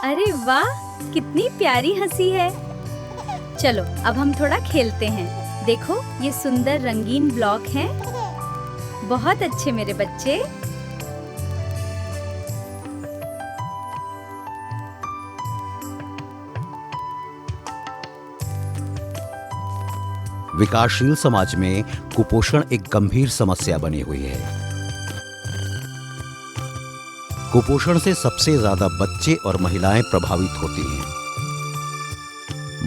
अरे वाह, कितनी प्यारी हंसी है। चलो अब हम थोड़ा खेलते हैं। देखो ये सुंदर रंगीन ब्लॉक हैं। बहुत अच्छे मेरे बच्चे। विकासशील समाज में कुपोषण एक गंभीर समस्या बनी हुई है। कुपोषण से सबसे ज्यादा बच्चे और महिलाएं प्रभावित होती हैं।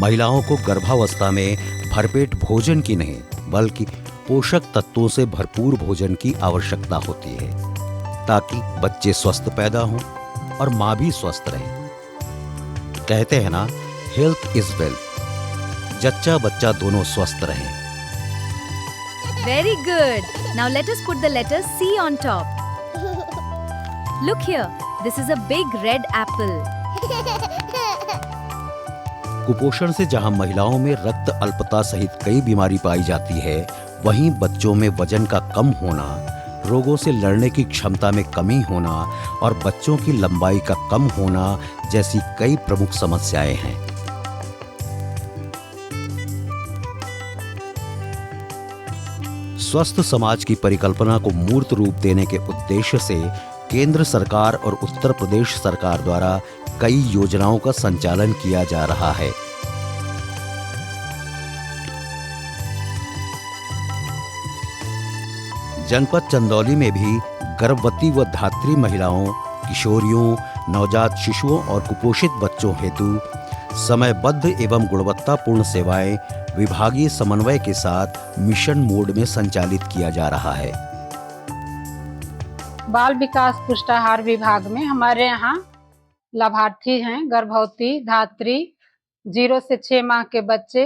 महिलाओं को गर्भावस्था में भरपेट भोजन की नहीं बल्कि पोषक तत्वों से भरपूर भोजन की आवश्यकता होती है ताकि बच्चे स्वस्थ पैदा हों और मां भी स्वस्थ रहे। कहते हैं ना, हेल्थ इज वेल्थ। जच्चा बच्चा दोनों स्वस्थ रहें। Very good. Now let us put the letter C on top. Look here. This is a big red apple. कुपोषण से जहां महिलाओं में रक्त अल्पता सहित कई बीमारी पाई जाती है, वहीं बच्चों में वजन का कम होना, रोगों से लड़ने की क्षमता में कमी होना और बच्चों की लंबाई का कम होना जैसी कई प्रमुख समस्याएं हैं। स्वस्थ समाज की परिकल्पना को मूर्त रूप देने के उद्देश्य से केंद्र सरकार और उत्तर प्रदेश सरकार द्वारा कई योजनाओं का संचालन किया जा रहा है। जनपद चंदौली में भी गर्भवती व धात्री महिलाओं, किशोरियों, नवजात शिशुओं और कुपोषित बच्चों हेतु समयबद्ध एवं गुणवत्तापूर्ण सेवाएं विभागीय समन्वय के साथ मिशन मोड में संचालित किया जा रहा है। बाल विकास पुष्टाहार विभाग में हमारे यहाँ लाभार्थी हैं गर्भवती, धात्री, 0 से 6 माह के बच्चे,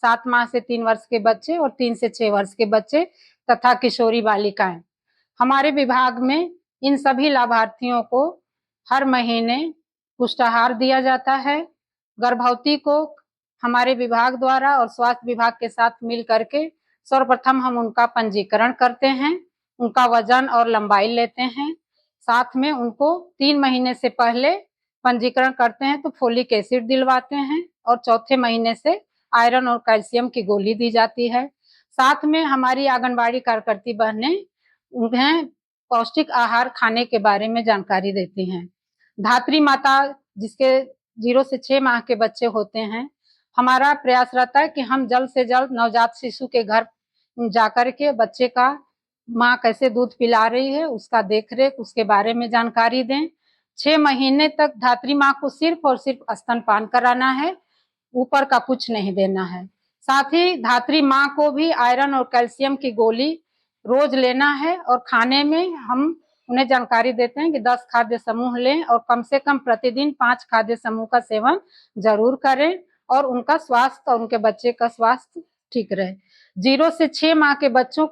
7 माह से 3 वर्ष के बच्चे और 3 से 6 वर्ष के बच्चे तथा किशोरी बालिकाएं। हमारे विभाग में इन सभी लाभार्थियों को हर महीने पुष्टाहार दिया जाता है। गर्भवती को हमारे विभाग द्वारा और स्वास्थ्य विभाग के साथ मिल करके सर्वप्रथम हम उनका पंजीकरण करते हैं, उनका वजन और लंबाई लेते हैं। साथ में उनको 3 महीने से पहले पंजीकरण करते हैं तो फोलिक एसिड दिलवाते हैं और चौथे महीने से आयरन और कैल्शियम की गोली दी जाती है। साथ में हमारी आंगनबाड़ी कार्यकर्ती बहनें उन्हें पौष्टिक आहार खाने के बारे में जानकारी देती हैं। धात्री माता जिसके 0 से 6 माह के बच्चे होते हैं, हमारा प्रयास रहता है कि हम जल्द से जल्द नवजात शिशु के घर जाकर के बच्चे का माँ कैसे दूध पिला रही है उसका देखरेख, उसके बारे में जानकारी दें। 6 महीने तक धात्री माँ को सिर्फ और सिर्फ स्तनपान कराना है, ऊपर का कुछ नहीं देना है। साथ ही धात्री माँ को भी आयरन और कैल्शियम की गोली रोज लेना है और खाने में हम उन्हें जानकारी देते हैं कि 10 खाद्य समूह लें और कम से कम प्रतिदिन 5 खाद्य समूह का सेवन जरूर करें और उनका स्वास्थ्य और उनके बच्चे का स्वास्थ्य ठीक रहे। 0 से 6 माह के बच्चों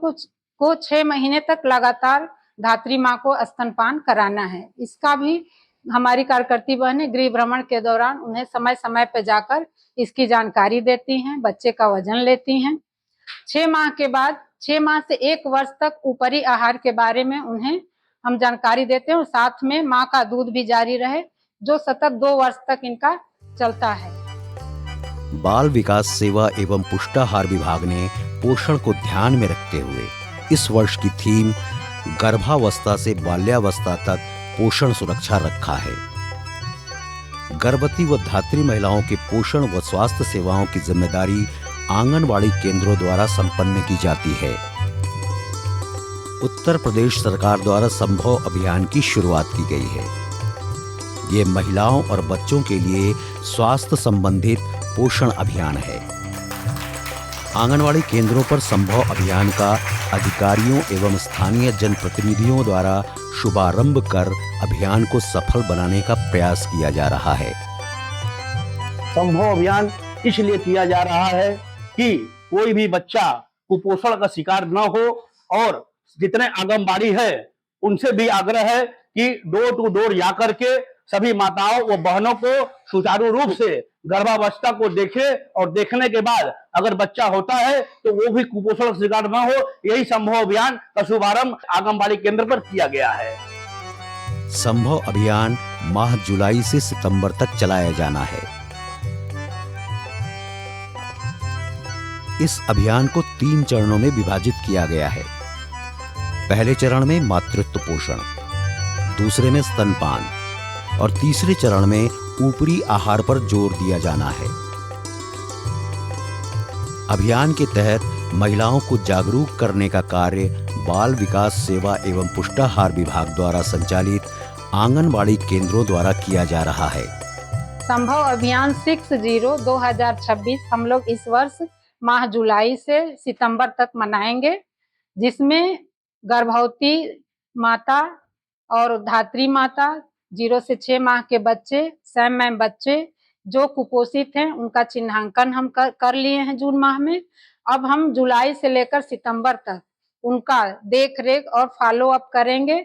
को 6 महीने तक लगातार धात्री माँ को स्तनपान कराना है। इसका भी हमारी कार्यकर्ती बहनें गृह भ्रमण के दौरान उन्हें समय समय पर जाकर इसकी जानकारी देती हैं, बच्चे का वजन लेती हैं। 6 माह के बाद 6 माह से 1 वर्ष तक ऊपरी आहार के बारे में उन्हें हम जानकारी देते हैं और साथ में माँ का दूध भी जारी रहे जो सतत 2 वर्ष तक इनका चलता है। बाल विकास सेवा एवं पुष्टाहार विभाग ने पोषण को ध्यान में रखते हुए इस वर्ष की थीम गर्भावस्था से बाल्यावस्था तक पोषण सुरक्षा रखा है। गर्भवती व धात्री महिलाओं के पोषण व स्वास्थ्य सेवाओं की जिम्मेदारी आंगनवाड़ी केंद्रों द्वारा संपन्न की जाती है। उत्तर प्रदेश सरकार द्वारा संभव अभियान की शुरुआत की गई है। ये महिलाओं और बच्चों के लिए स्वास्थ्य संबंधित पोषण अभियान है। आंगनवाड़ी केंद्रों पर संभव अभियान का अधिकारियों एवं स्थानीय जनप्रतिनिधियों द्वारा शुभारंभ कर अभियान को सफल बनाने का प्रयास किया जा रहा है। संभव अभियान इसलिए किया जा रहा है कि कोई भी बच्चा कुपोषण का शिकार न हो और जितने आंगनबाड़ी है उनसे भी आग्रह है कि डोर टू डोर जाकर के सभी माताओं व बहनों को सुचारू रूप से गर्भावस्था को देखे और देखने के बाद अगर बच्चा होता है तो वो भी कुपोषण का शिकार न हो। यही संभव अभियान का शुभारंभ आंगनबाड़ी केंद्र पर किया गया है। संभव अभियान माह जुलाई से सितंबर तक चलाया जाना है। इस अभियान को 3 चरणों में विभाजित किया गया है। पहले चरण में मातृत्व पोषण, दूसरे में स्तनपान और तीसरे चरण में ऊपरी आहार पर जोर दिया जाना है। अभियान के तहत महिलाओं को जागरूक करने का कार्य बाल विकास सेवा एवं पुष्टाहार विभाग द्वारा संचालित आंगनबाड़ी केंद्रों द्वारा किया जा रहा है। संभव अभियान 6-0-2026 हम लोग इस वर्ष माह जुलाई से सितंबर तक मनाएंगे, जिसमें गर्भवती माता और धात्री माता, 0 से 6 माह के बच्चे, सैम बच्चे जो कुपोषित हैं उनका चिन्हांकन हम कर लिए हैं जून माह में। अब हम जुलाई से लेकर सितंबर तक उनका देख रेख और फॉलो अप करेंगे।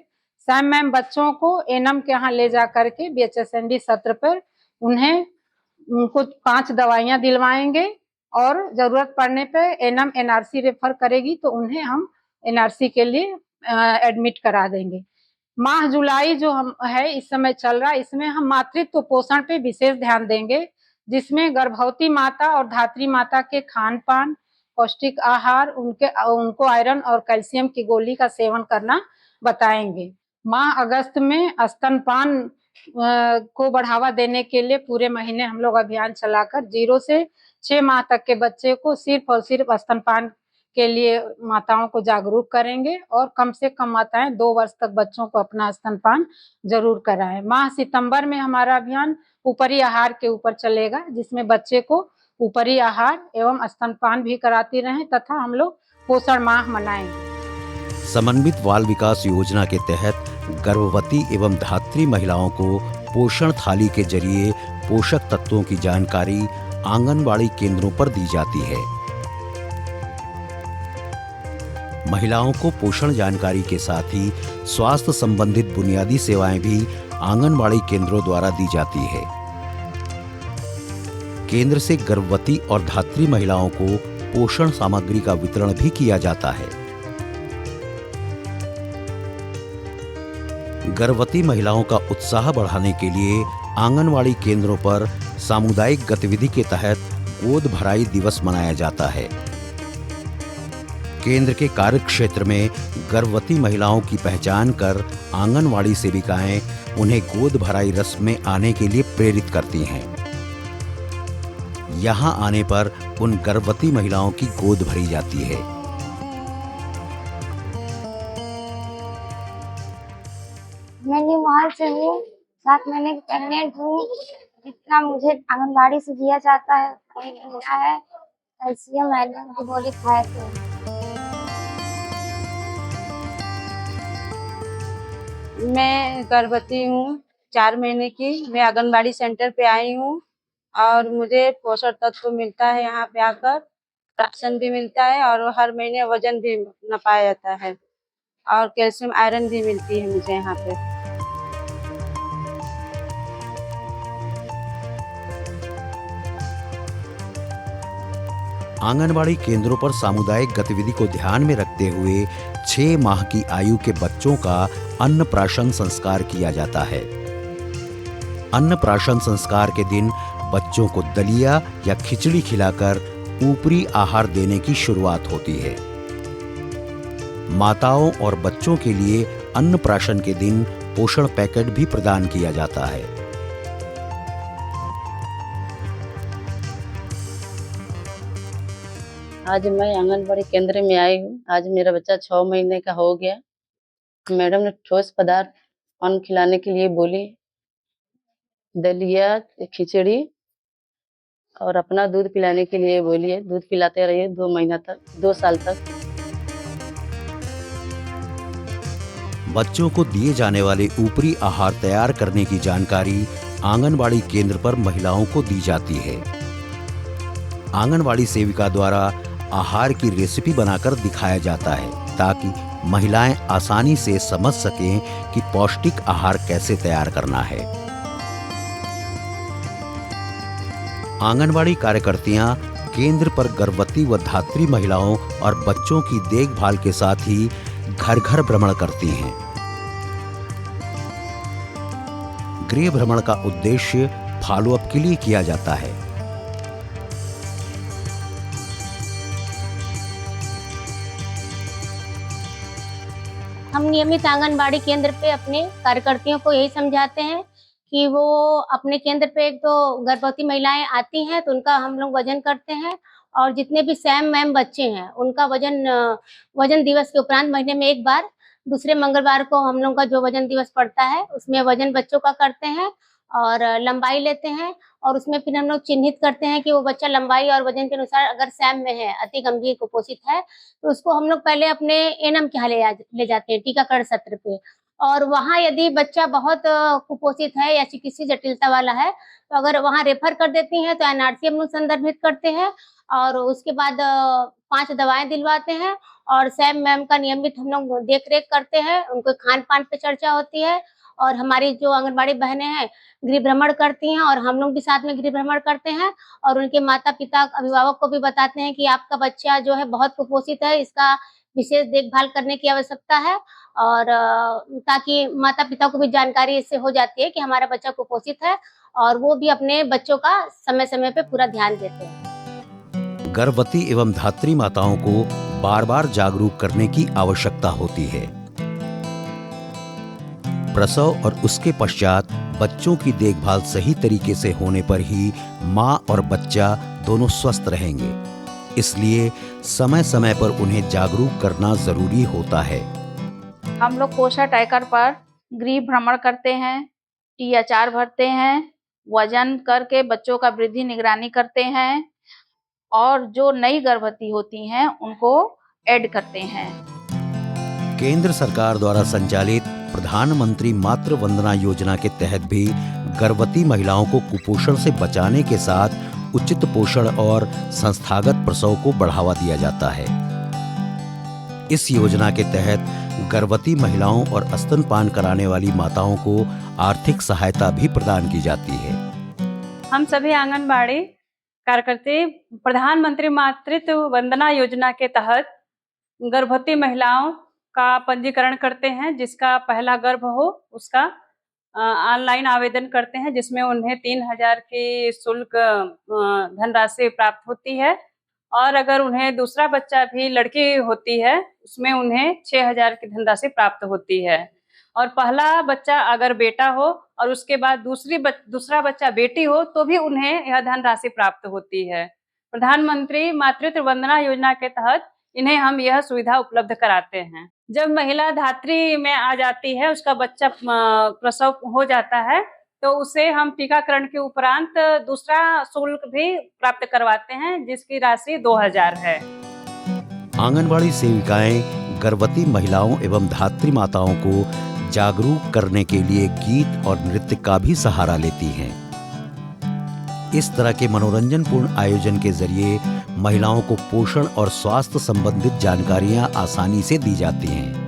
सैम बच्चों को एनम के यहाँ ले जा करके BHSND सत्र पर उनको 5 दवाइयां दिलवाएंगे और जरूरत पड़ने पे एनम NRC रेफर करेगी तो उन्हें हम NRC के लिए एडमिट करा देंगे। माह जुलाई जो हम है इस समय चल रहा है, इसमें हम मातृत्व पोषण पे विशेष ध्यान देंगे, जिसमें गर्भवती माता और धात्री माता के खान पान, पौष्टिक आहार, उनको आयरन और कैल्शियम की गोली का सेवन करना बताएंगे। माह अगस्त में स्तनपान को बढ़ावा देने के लिए पूरे महीने हम लोग अभियान चलाकर 0 से 6 माह तक के बच्चे को सिर्फ और सिर्फ स्तनपान के लिए माताओं को जागरूक करेंगे और कम से कम माताएं 2 वर्ष तक बच्चों को अपना स्तनपान जरूर कराएं। माह सितंबर में हमारा अभियान ऊपरी आहार के ऊपर चलेगा, जिसमें बच्चे को ऊपरी आहार एवं स्तनपान भी कराती रहें तथा हम लोग पोषण माह मनाएंगे। समन्वित बाल विकास योजना के तहत गर्भवती एवं धात्री महिलाओं को पोषण थाली के जरिए पोषक तत्वों की जानकारी आंगनबाड़ी केंद्रों पर दी जाती है। महिलाओं को पोषण जानकारी के साथ ही स्वास्थ्य संबंधित बुनियादी सेवाएं भी आंगनबाड़ी केंद्रों द्वारा दी जाती है। केंद्र से गर्भवती और धात्री महिलाओं को पोषण सामग्री का वितरण भी किया जाता है। गर्भवती महिलाओं का उत्साह बढ़ाने के लिए आंगनबाड़ी केंद्रों पर सामुदायिक गतिविधि के तहत गोद भराई दिवस मनाया जाता है। केंद्र के कार्य क्षेत्र में गर्भवती महिलाओं की पहचान कर आंगनबाड़ी सेविकाएं उन्हें गोद भराई रस्म में आने के लिए प्रेरित करती हैं। यहां आने पर उन गर्भवती महिलाओं की गोद भरी जाती है। मैं न्यूमाल से हूँ, 7 महीने की प्रेग्नेंट हूँ। जितना मुझे आंगनबाड़ी से दिया जाता है मिला है, कैल्शियम आयरन की गोली खाए थे। मैं गर्भवती हूँ, 4 महीने की। मैं आंगनबाड़ी सेंटर पे आई हूँ और मुझे पोषण तत्व मिलता है। यहाँ पे आकर राशन भी मिलता है और हर महीने वजन भी नापा जाता है और कैल्शियम आयरन भी मिलती है मुझे यहाँ पे। आंगनबाड़ी केंद्रों पर सामुदायिक गतिविधि को ध्यान में रखते हुए 6 माह की आयु के बच्चों का अन्नप्राशन संस्कार किया जाता है। अन्नप्राशन संस्कार के दिन बच्चों को दलिया या खिचड़ी खिलाकर ऊपरी आहार देने की शुरुआत होती है। माताओं और बच्चों के लिए अन्नप्राशन के दिन पोषण पैकेट भी प्रदान किया जाता है। आज मैं आंगनबाड़ी केंद्र में आई हूँ। आज मेरा बच्चा 6 महीने का हो गया। मैडम ने ठोस पदार्थ अन्न खिलाने के लिए बोली, दलिया, खिचड़ी और अपना दूध पिलाने के लिए बोली है। दूध पिलाते रहिए 2 महीना तक, 2 साल तक। बच्चों को दिए जाने वाले ऊपरी आहार तैयार करने की जानकारी आंगनबाड़ी केंद्र पर महिलाओं को दी जाती है। आंगनबाड़ी सेविका द्वारा आहार की रेसिपी बनाकर दिखाया जाता है ताकि महिलाएं आसानी से समझ सकें कि पौष्टिक आहार कैसे तैयार करना है। आंगनबाड़ी कार्यकर्तियां केंद्र पर गर्भवती व धात्री महिलाओं और बच्चों की देखभाल के साथ ही घर घर भ्रमण करती हैं। गृह भ्रमण का उद्देश्य फॉलोअप के लिए किया जाता है। हम नियमित आंगनबाड़ी केंद्र पे अपने कार्यकर्तियों को यही समझाते हैं कि वो अपने केंद्र पे एक तो गर्भवती महिलाएं आती हैं तो उनका हम लोग वजन करते हैं, और जितने भी सैम मैम बच्चे हैं उनका वजन दिवस के उपरांत महीने में एक बार दूसरे मंगलवार को हम लोग का जो वजन दिवस पड़ता है उसमें वजन बच्चों का करते हैं और लंबाई लेते हैं, और उसमें फिर हम लोग चिन्हित करते हैं कि वो बच्चा लंबाई और वजन के अनुसार अगर सैम में है, अति गंभीर कुपोषित है, तो उसको हम लोग पहले अपने एनएम के यहाँ ले जाते हैं टीकाकरण सत्र पे। और वहाँ यदि बच्चा बहुत कुपोषित है या किसी जटिलता वाला है तो अगर वहाँ रेफर कर देती हैं तो एनआरसी हम लोग संदर्भित करते हैं, और उसके बाद 5 दवाएं दिलवाते हैं, और सैम मैम का नियमित हम लोग देख रेख करते हैं, उनको खान पान पे चर्चा होती है, और हमारी जो आंगनबाड़ी बहनें हैं गृह भ्रमण करती हैं और हम लोग भी साथ में गृह भ्रमण करते हैं, और उनके माता पिता अभिभावक को भी बताते हैं कि आपका बच्चा जो है बहुत कुपोषित है, इसका विशेष देखभाल करने की आवश्यकता है, और ताकि माता पिता को भी जानकारी इससे हो जाती है कि हमारा बच्चा कुपोषित है, और वो भी अपने बच्चों का समय समय पे पूरा ध्यान देते हैं। गर्भवती एवं धात्री माताओं को बार बार जागरूक करने की आवश्यकता होती है। प्रसव और उसके पश्चात बच्चों की देखभाल सही तरीके से होने पर ही माँ और बच्चा दोनों स्वस्थ रहेंगे। इसलिए समय समय पर उन्हें जागरूक करना जरूरी होता है। हम लोग पोषण ट्रैकर पर गृह भ्रमण करते हैं, THR भरते हैं, वजन करके बच्चों का वृद्धि निगरानी करते हैं, और जो नई गर्भवती होती हैं उनको ऐड करते हैं। केंद्र सरकार द्वारा संचालित प्रधानमंत्री मातृ वंदना योजना के तहत भी गर्भवती महिलाओं को कुपोषण से बचाने के साथ उचित पोषण और संस्थागत प्रसव को बढ़ावा दिया जाता है। इस योजना के तहत गर्भवती महिलाओं और स्तनपान कराने वाली माताओं को आर्थिक सहायता भी प्रदान की जाती है। हम सभी आंगनबाड़ी कार्यकर्ती प्रधानमंत्री मातृत्व वंदना योजना के तहत गर्भवती महिलाओं का पंजीकरण करते हैं। जिसका पहला गर्भ हो उसका ऑनलाइन आवेदन करते हैं, जिसमें उन्हें 3000 की शुल्क धनराशि प्राप्त होती है, और अगर उन्हें दूसरा बच्चा भी लड़की होती है उसमें उन्हें 6000 की धनराशि प्राप्त होती है, और पहला बच्चा अगर बेटा हो और उसके बाद दूसरा बच्चा बेटी हो तो भी उन्हें यह धनराशि प्राप्त होती है। प्रधानमंत्री मातृत्व वंदना योजना के तहत इन्हें हम यह सुविधा उपलब्ध कराते हैं। जब महिला धात्री में आ जाती है, उसका बच्चा प्रसव हो जाता है, तो उसे हम टीकाकरण के उपरांत दूसरा शुल्क भी प्राप्त करवाते हैं, जिसकी राशि 2000 है। आंगनबाड़ी सेविकाएं गर्भवती महिलाओं एवं धात्री माताओं को जागरूक करने के लिए गीत और नृत्य का भी सहारा लेती हैं। इस तरह के मनोरंजनपूर्ण आयोजन के जरिए महिलाओं को पोषण और स्वास्थ्य संबंधित जानकारियां आसानी से दी जाती हैं।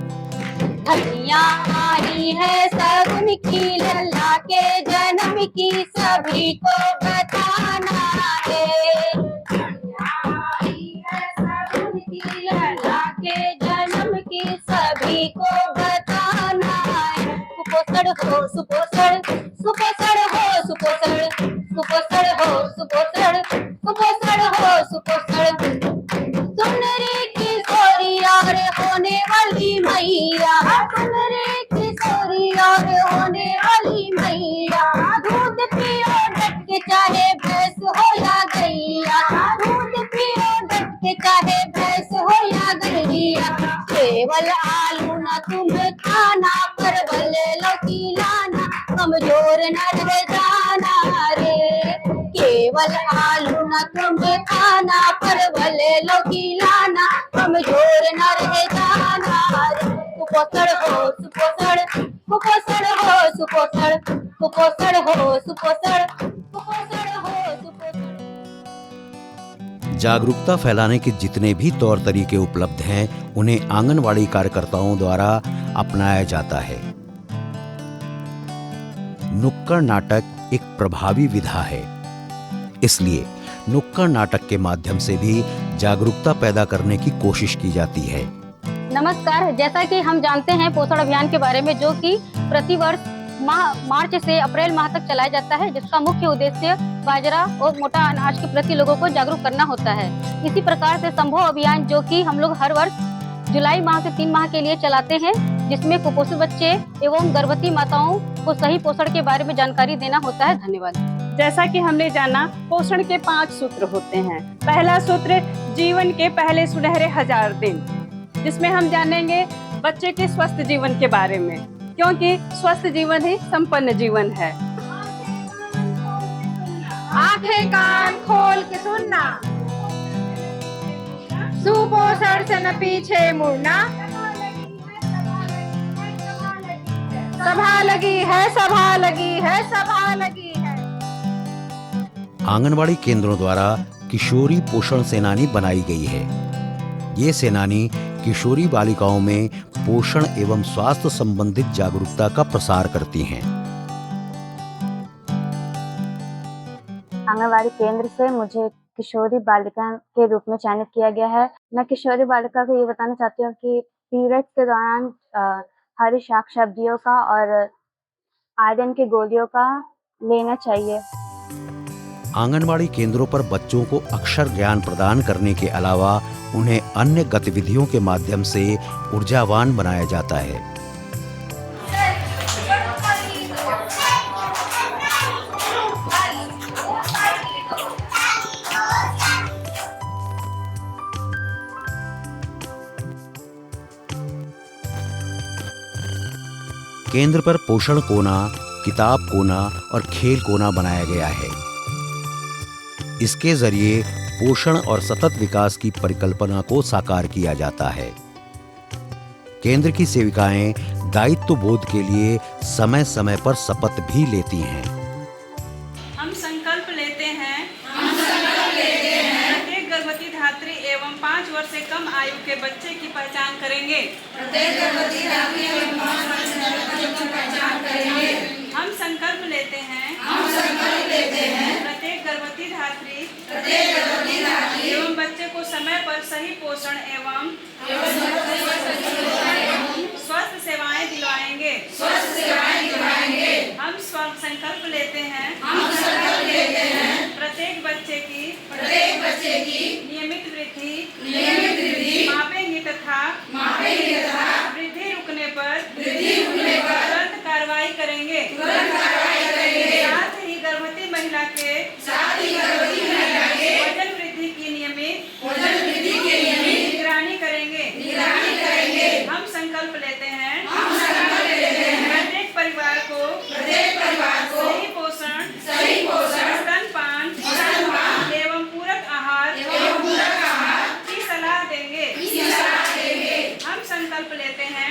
आई है सगुन की लल्ला के जन्म की सभी को बताना है। आई है सगुन की लल्ला के जन्म की सभी को बताना है। कुपोषण हो सुपोषण, सुपोषण हो सुपोषण, कुपोषण हो सुपोषण, कुपोषण हो सुपोषण। सुनरी किशोरी और होने वाली मैया, सुनरी किशोरी और होने वाली मैया, दूध पियो डट के चाहे भैंस हो या गैया, दूध पियो डट के चाहे भैंस हो या गैया। केवल आलू न तुम्हें खाना, परवल लौकी लाना, कमजोर न रह जाना रे। केवल आलू न तुम्हें खाना, परवल लौकी लाना, कमजोर न रह जाना रे। कुपोषण हो सुपोषण, कुपोषण हो सुपोषण, कुपोषण हो सुपोषण, कुपोषण हो सुपोषण। जागरूकता फैलाने के जितने भी तौर तरीके उपलब्ध हैं, उन्हें आंगनवाड़ी कार्यकर्ताओं द्वारा अपनाया जाता है। नुक्कड़ नाटक एक प्रभावी विधा है, इसलिए नुक्कड़ नाटक के माध्यम से भी जागरूकता पैदा करने की कोशिश की जाती है। नमस्कार, जैसा कि हम जानते हैं पोषण अभियान के बारे में, जो कि प्रतिवर्ष मार्च से अप्रैल माह तक चलाया जाता है, जिसका मुख्य उद्देश्य बाजरा और मोटा अनाज के प्रति लोगों को जागरूक करना होता है। इसी प्रकार से संभव अभियान, जो कि हम लोग हर वर्ष जुलाई माह से 3 माह के लिए चलाते हैं, जिसमें कुपोषित बच्चे एवं गर्भवती माताओं को सही पोषण के बारे में जानकारी देना होता है। धन्यवाद। जैसा कि हमने जाना, पोषण के 5 सूत्र होते हैं। पहला सूत्र, जीवन के पहले सुनहरे 1000 दिन, जिसमें हम जानेंगे बच्चे के स्वस्थ जीवन के बारे में, क्योंकि स्वस्थ जीवन ही संपन्न जीवन है। आंखें कान खोल के सुनना, सुपोषण से न पीछे मुड़ना, सभा लगी है, सभा लगी है, सभा लगी है। आंगनवाड़ी केंद्रों द्वारा किशोरी पोषण सेनानी बनाई गई है। ये सेनानी किशोरी बालिकाओं में पोषण एवं स्वास्थ्य संबंधित जागरूकता का प्रसार करती हैं। आंगनवाड़ी केंद्र से मुझे किशोरी बालिका के रूप में चयनित किया गया है। मैं किशोरी बालिका को ये बताना चाहती हूँ कि पीरियड्स के दौरान हरी शाक सब्जियों का और आयरन की गोलियों का लेना चाहिए। आंगनवाड़ी केंद्रों पर बच्चों को अक्षर ज्ञान प्रदान करने के अलावा उन्हें अन्य गतिविधियों के माध्यम से ऊर्जावान बनाया जाता है। केंद्र पर पोषण कोना, किताब कोना और खेल कोना बनाया गया है। इसके जरिए पोषण और सतत विकास की परिकल्पना को साकार किया जाता है। केंद्र की सेविकाएं दायित्व बोध के लिए समय समय पर शपथ भी लेती हैं। हम संकल्प लेते हैं प्रत्येक गर्भवती धात्री एवं 5 वर्ष से कम आयु के बच्चे की पहचान करेंगे। हम संकल्प लेते हैं प्रत्येक गर्भवती धात्री एवं बच्चे को समय पर सही पोषण एवं स्वस्थ सेवाएं दिलवाएंगे। हम संकल्प लेते हैं प्रत्येक बच्चे की नियमित वृद्धि मापेंगे तथा वृद्धि रुकने पर तुरंत कार्रवाई करेंगे। साथ ही गर्भवती महिला के वजन वृद्धि की नियमित निगरानी करेंगे। हम संकल्प लेते हैं प्रत्येक परिवार को सही पोषण स्तनपान एवं पूरक आहार की सलाह देंगे। हम संकल्प लेते हैं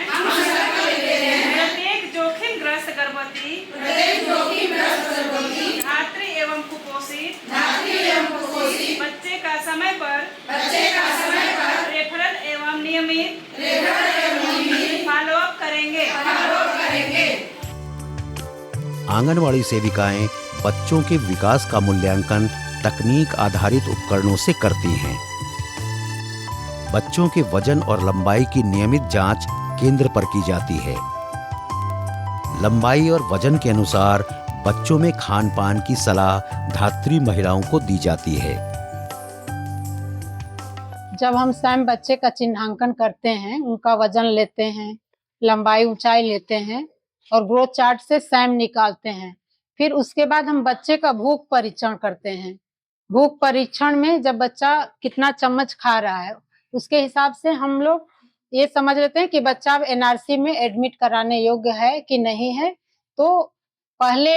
प्रत्येक जोखिमग्रस्त गर्भवती धात्री एवं कुपोषित बच्चे का समय पर रेफरल एवं नियमित फॉलोअप करेंगे। आंगनवाड़ी सेविकाएं बच्चों के विकास का मूल्यांकन तकनीक आधारित उपकरणों से करती हैं। बच्चों के वजन और लंबाई की नियमित जांच केंद्र पर की जाती है। लंबाई और वजन के अनुसार बच्चों में खान पान की सलाह धात्री महिलाओं को दी जाती है। जब हम स्वयं बच्चे का चिन्हांकन करते हैं, उनका वजन लेते हैं, लंबाई ऊंचाई लेते हैं और ग्रोथ चार्ट से स्वयं निकालते हैं, फिर उसके बाद हम बच्चे का भूख परीक्षण करते हैं। भूख परीक्षण में जब बच्चा कितना चम्मच खा रहा है, उसके हिसाब से हम लोग ये समझ लेते हैं कि बच्चा अब एनआरसी में एडमिट कराने योग्य है कि नहीं है। तो पहले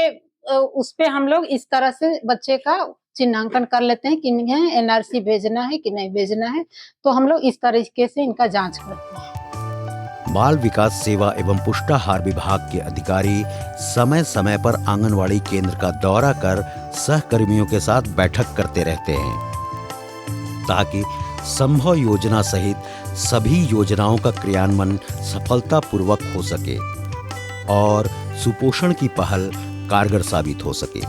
उस पे हम लोग इस तरह से बच्चे का चिन्हांकन कर लेते हैं कि इन्हें एनआरसी भेजना है कि नहीं भेजना है। तो हम लोग इस तरीके से इनका जांच करते हैं। बाल विकास सेवा एवं पुष्टाहार विभाग के अधिकारी समय समय पर आंगनवाड़ी केंद्र का दौरा कर सहकर्मियों के साथ बैठक करते रहते हैं, ताकि संभव योजना सहित सभी योजनाओं का क्रियान्वयन सफलतापूर्वक हो सके और सुपोषण की पहल कारगर साबित हो सके।